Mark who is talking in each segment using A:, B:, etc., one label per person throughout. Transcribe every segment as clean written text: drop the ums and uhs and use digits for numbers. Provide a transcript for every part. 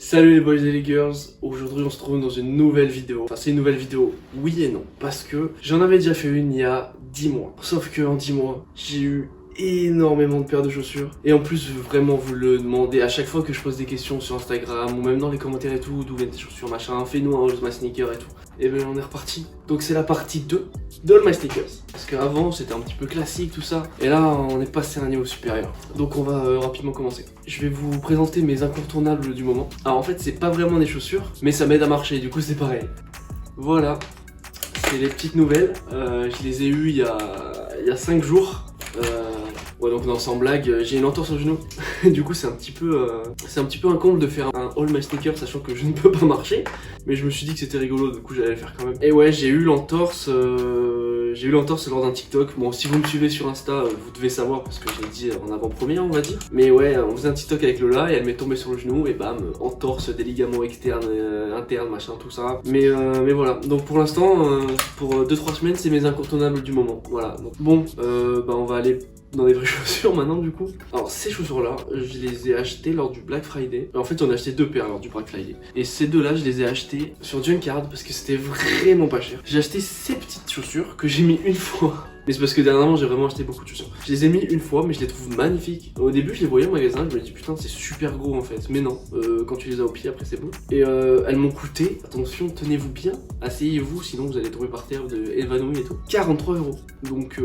A: Salut les boys et les girls, aujourd'hui on se trouve dans une nouvelle vidéo. Enfin c'est une nouvelle vidéo, oui et non, parce que j'en avais déjà fait une il y a 10 mois. Sauf que en 10 mois, j'ai eu énormément de paires de chaussures. Et en plus, vraiment vous le demandez à chaque fois que je pose des questions sur Instagram ou même dans les commentaires et tout, d'où viennent tes chaussures, machin, fais-nous un haul my sneaker et tout. Et ben on est reparti. Donc c'est la partie 2 de All My Sneakers. Parce qu'avant c'était un petit peu classique tout ça. Et là on est passé à un niveau supérieur. Donc on va rapidement commencer. Je vais vous présenter mes incontournables du moment. Alors en fait c'est pas vraiment des chaussures, mais ça m'aide à marcher, du coup c'est pareil. Voilà, c'est les petites nouvelles. Je les ai eues il y a 5 jours. Ouais, donc non, sans blague, j'ai une entorse au genou. Du coup c'est un petit peu un comble de faire un All My Sneakers sachant que je ne peux pas marcher. Mais je me suis dit que c'était rigolo, du coup j'allais le faire quand même. Et ouais, j'ai eu l'entorse lors d'un TikTok. Bon, si vous me suivez sur Insta, vous devez savoir parce que j'ai dit en avant-première, on va dire. Mais ouais, on faisait un TikTok avec Lola et elle m'est tombée sur le genou et bam, entorse, des ligaments externes, internes, machin, tout ça. Mais voilà, donc pour l'instant, pour 2-3 semaines, c'est mes incontournables du moment. Voilà, donc bon, on va aller dans les vraies chaussures maintenant du coup. Alors ces chaussures là, je les ai achetées lors du Black Friday. En fait j'en ai acheté 2 paires lors du Black Friday. Et ces deux là je les ai achetées sur Junkard parce que c'était vraiment pas cher. J'ai acheté ces petites chaussures que j'ai mis une fois. Mais c'est parce que dernièrement j'ai vraiment acheté beaucoup de chaussures. Je les ai mis une fois mais je les trouve magnifiques. Au début je les voyais au magasin, je me dis putain c'est super gros en fait. Mais non, quand tu les as au pied après c'est beau. Et elles m'ont coûté, attention tenez-vous bien, asseyez-vous sinon vous allez tomber par terre évanoui et tout, 43 €. Donc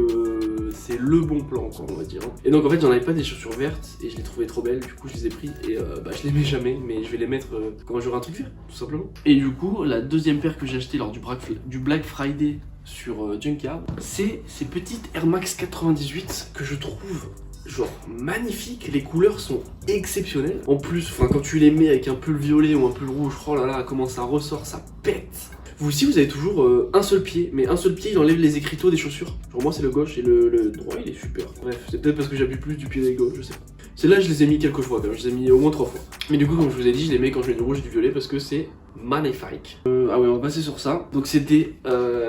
A: c'est le bon plan quoi on va dire. Et donc en fait j'en avais pas des chaussures vertes et je les trouvais trop belles, du coup je les ai pris et je les mets jamais mais je vais les mettre quand j'aurai un truc vert tout simplement. Et du coup la deuxième paire que j'ai acheté lors du Black Friday sur Junkard, c'est ces petites Air Max 98 que je trouve genre magnifiques, les couleurs sont exceptionnelles. En plus, quand tu les mets avec un pull violet ou un pull rouge, oh là là, comment ça ressort, ça pète. Vous aussi, vous avez toujours un seul pied, mais un seul pied, il enlève les écriteaux des chaussures. Genre moi, c'est le gauche et le droit, il est super. Bref, c'est peut-être parce que j'appuie plus du pied gauche, je sais pas. Celles-là, je les ai mis quelques fois quand même, je les ai mis au moins 3 fois. Mais du coup, comme je vous ai dit, je les mets quand je mets du rouge et du violet parce que c'est magnifique. Ah ouais, on va passer sur ça. Donc c'est des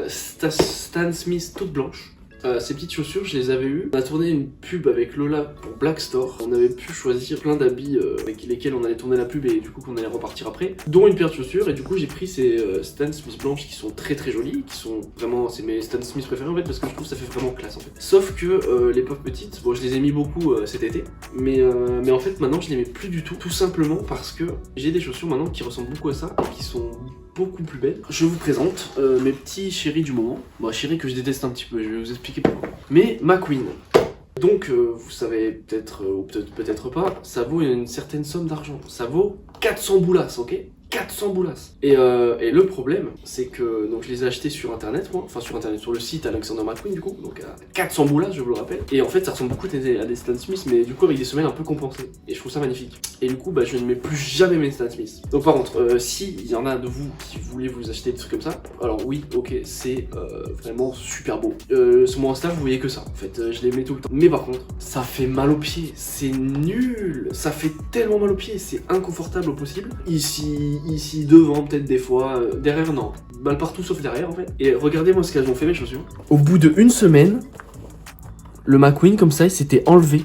A: Stan Smith toutes blanches. Ces petites chaussures, je les avais eues. On a tourné une pub avec Lola pour Black Store. On avait pu choisir plein d'habits avec lesquels on allait tourner la pub et du coup qu'on allait repartir après, dont une paire de chaussures. Et du coup j'ai pris ces Stan Smith blanches qui sont très très jolies, qui sont vraiment, c'est mes Stan Smith préférés en fait parce que je trouve que ça fait vraiment classe en fait. Sauf que les pauvres petites, bon je les ai mis beaucoup cet été, mais en fait maintenant je les mets plus du tout simplement parce que j'ai des chaussures maintenant qui ressemblent beaucoup à ça et qui sont beaucoup plus belles. Je vous présente mes petits chéris du moment. Bon, chéris que je déteste un petit peu, je vais vous expliquer pourquoi. Mais McQueen. Donc, vous savez peut-être ou peut-être pas, ça vaut une certaine somme d'argent. Ça vaut 400 boulasses, ok ? 400 boulasses. Et le problème, c'est que donc je les ai achetés sur internet, moi, enfin sur internet, sur le site Alexander McQueen du coup, donc à 400 boulasses, je vous le rappelle. Et en fait, ça ressemble beaucoup à des Stan Smith, mais du coup avec des semelles un peu compensées. Et je trouve ça magnifique. Et du coup, je ne mets plus jamais mes Stan Smith. Donc par contre, si il y en a de vous qui voulez vous acheter des trucs comme ça, alors oui, ok, c'est vraiment super beau. Sur mon Insta, vous voyez que ça. En fait, je les mets tout le temps. Mais par contre, ça fait mal aux pieds. C'est nul. Ça fait tellement mal aux pieds. C'est inconfortable au possible. Ici, devant, peut-être des fois. Derrière, non. Mal partout sauf derrière, en fait. Et regardez-moi ce qu'elles ont fait, mes chaussures. Au bout d'une semaine, le McQueen, comme ça, il s'était enlevé.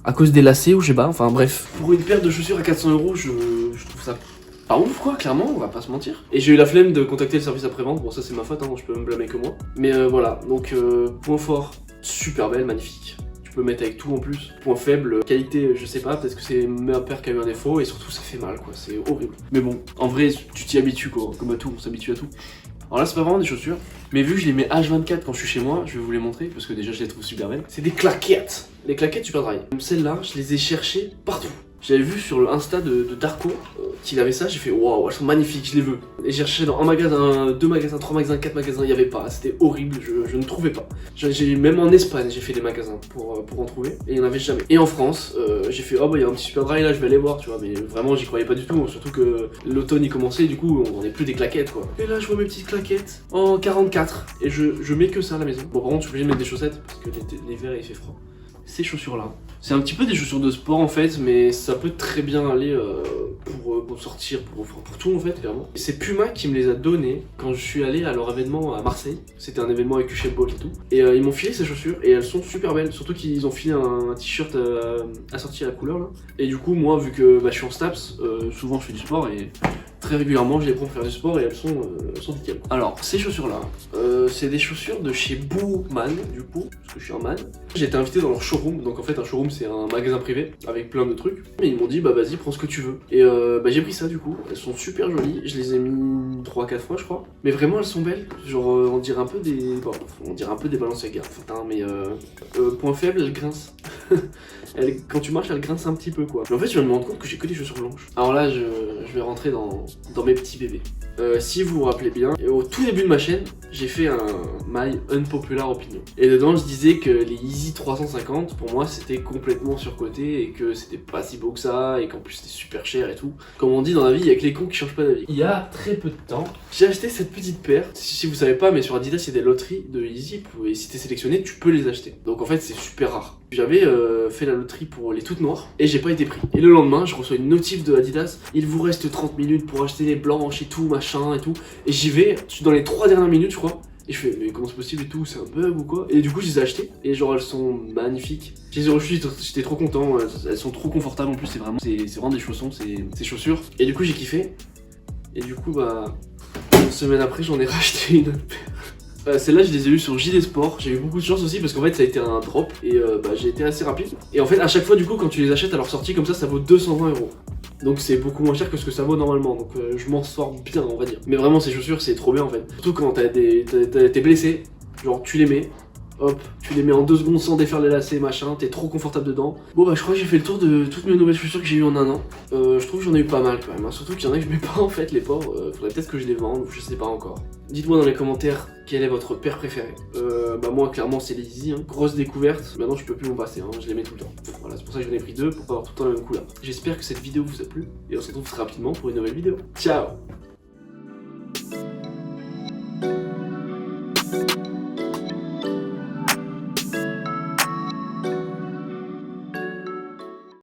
A: À cause des lacets ou je sais pas, enfin bref. Pour une paire de chaussures à 400 €, je trouve ça pas ouf quoi, clairement, on va pas se mentir. Et j'ai eu la flemme de contacter le service après-vente, bon ça c'est ma faute, hein, je peux me blâmer que moi. Mais voilà, donc point fort, super belle, magnifique. Tu peux mettre avec tout en plus. Point faible, qualité, je sais pas, peut-être que c'est ma paire qui a eu un défaut et surtout ça fait mal quoi, c'est horrible. Mais bon, en vrai, tu t'y habitues quoi, comme à tout, on s'habitue à tout. Alors là c'est pas vraiment des chaussures, mais vu que je les mets H24 quand je suis chez moi, je vais vous les montrer parce que déjà je les trouve super belles. C'est des claquettes, les claquettes super dry. Celles-là, je les ai cherchées partout. J'avais vu sur le Insta de Darko qu'il avait ça, j'ai fait waouh, elles sont magnifiques, je les veux. Et j'ai cherché dans un magasin, 2 magasins, 3 magasins, 4 magasins, il n'y avait pas, c'était horrible, je ne trouvais pas. Même en Espagne, j'ai fait des magasins pour en trouver, et il n'y en avait jamais. Et en France, j'ai fait oh bah il y a un petit super dry là, je vais aller voir, tu vois, mais vraiment j'y croyais pas du tout, surtout que l'automne y commençait, du coup on n'est plus des claquettes quoi. Et là je vois mes petites claquettes en 44, et je mets que ça à la maison. Bon par contre je suis obligé de mettre des chaussettes, parce que l'hiver il fait froid. Ces chaussures là. C'est un petit peu des chaussures de sport en fait, mais ça peut très bien aller pour sortir, pour tout en fait, clairement. Et c'est Puma qui me les a donnés quand je suis allé à leur événement à Marseille. C'était un événement avec Usain Bolt et tout. Et ils m'ont filé ces chaussures et elles sont super belles. Surtout qu'ils ont filé un t-shirt assorti à la couleur là. Et du coup, moi, vu que je suis en STAPS, souvent je fais du sport et très régulièrement je les prends pour faire du sport et elles sont nickel. Alors, ces chaussures là, c'est des chaussures de chez Booman, du coup, parce que je suis un man. J'ai été invité dans leur showroom, donc en fait un showroom c'est un magasin privé avec plein de trucs. Et ils m'ont dit bah vas-y prends ce que tu veux. Et j'ai pris ça du coup, elles sont super jolies, je les ai mis 3-4 fois je crois. Mais vraiment elles sont belles, genre on dirait un peu des... Bon, on dirait un peu des Balenciaga, enfin, mais point faible elles grincent. Quand tu marches elles grincent un petit peu quoi. Mais en fait je viens de me rendre compte que j'ai que des chaussures blanches. Alors là je vais rentrer dans mes petits bébés. Si vous vous rappelez bien, au tout début de ma chaîne, j'ai fait un My Unpopular Opinion. Et dedans, je disais que les Yeezy 350, pour moi, c'était complètement surcoté et que c'était pas si beau que ça et qu'en plus c'était super cher et tout. Comme on dit dans la vie, il y a que les cons qui changent pas d'avis. Il y a très peu de temps, j'ai acheté cette petite paire. Si vous savez pas, mais sur Adidas, il y a des loteries de Yeezy et si t'es sélectionné, tu peux les acheter. Donc en fait, c'est super rare. J'avais fait la loterie pour les toutes noires et j'ai pas été pris. Et le lendemain, je reçois une notif de Adidas. Il vous reste 30 minutes pour acheter les blanches et tout, machin et tout. Et j'y vais, je suis dans les 3 dernières minutes, je crois. Et je fais, mais comment c'est possible et tout, c'est un bug ou quoi? Et du coup, je les ai achetées. Et genre, elles sont magnifiques. Je les ai reçues, j'étais trop content. Elles sont trop confortables en plus, c'est vraiment des chaussons, c'est chaussures. Et du coup, j'ai kiffé. Et du coup, une semaine après, j'en ai racheté une autre paire. Celle-là, je les ai eues sur JD Sport. J'ai eu beaucoup de chance aussi parce qu'en fait, ça a été un drop et j'ai été assez rapide. Et en fait, à chaque fois, du coup, quand tu les achètes à leur sortie comme ça vaut 220 €. Donc c'est beaucoup moins cher que ce que ça vaut normalement. Donc je m'en sors bien, on va dire. Mais vraiment, ces chaussures, c'est trop bien en fait. Surtout quand t'es blessé, genre tu les mets. Hop, tu les mets en 2 secondes sans défaire les lacets, machin, t'es trop confortable dedans. Bon je crois que j'ai fait le tour de toutes mes nouvelles chaussures que j'ai eues en un an. Je trouve que j'en ai eu pas mal quand même, hein. Surtout qu'il y en a que je mets pas en fait, les pauvres. Faudrait peut-être que je les vende, je sais pas encore. Dites-moi dans les commentaires quelle est votre paire préférée. Moi clairement c'est les Yeezy, hein. Grosse découverte, maintenant je peux plus m'en passer, hein. Je les mets tout le temps. Voilà, c'est pour ça que j'en ai pris 2 pour pas avoir tout le temps la même couleur. J'espère que cette vidéo vous a plu et on se retrouve très rapidement pour une nouvelle vidéo. Ciao.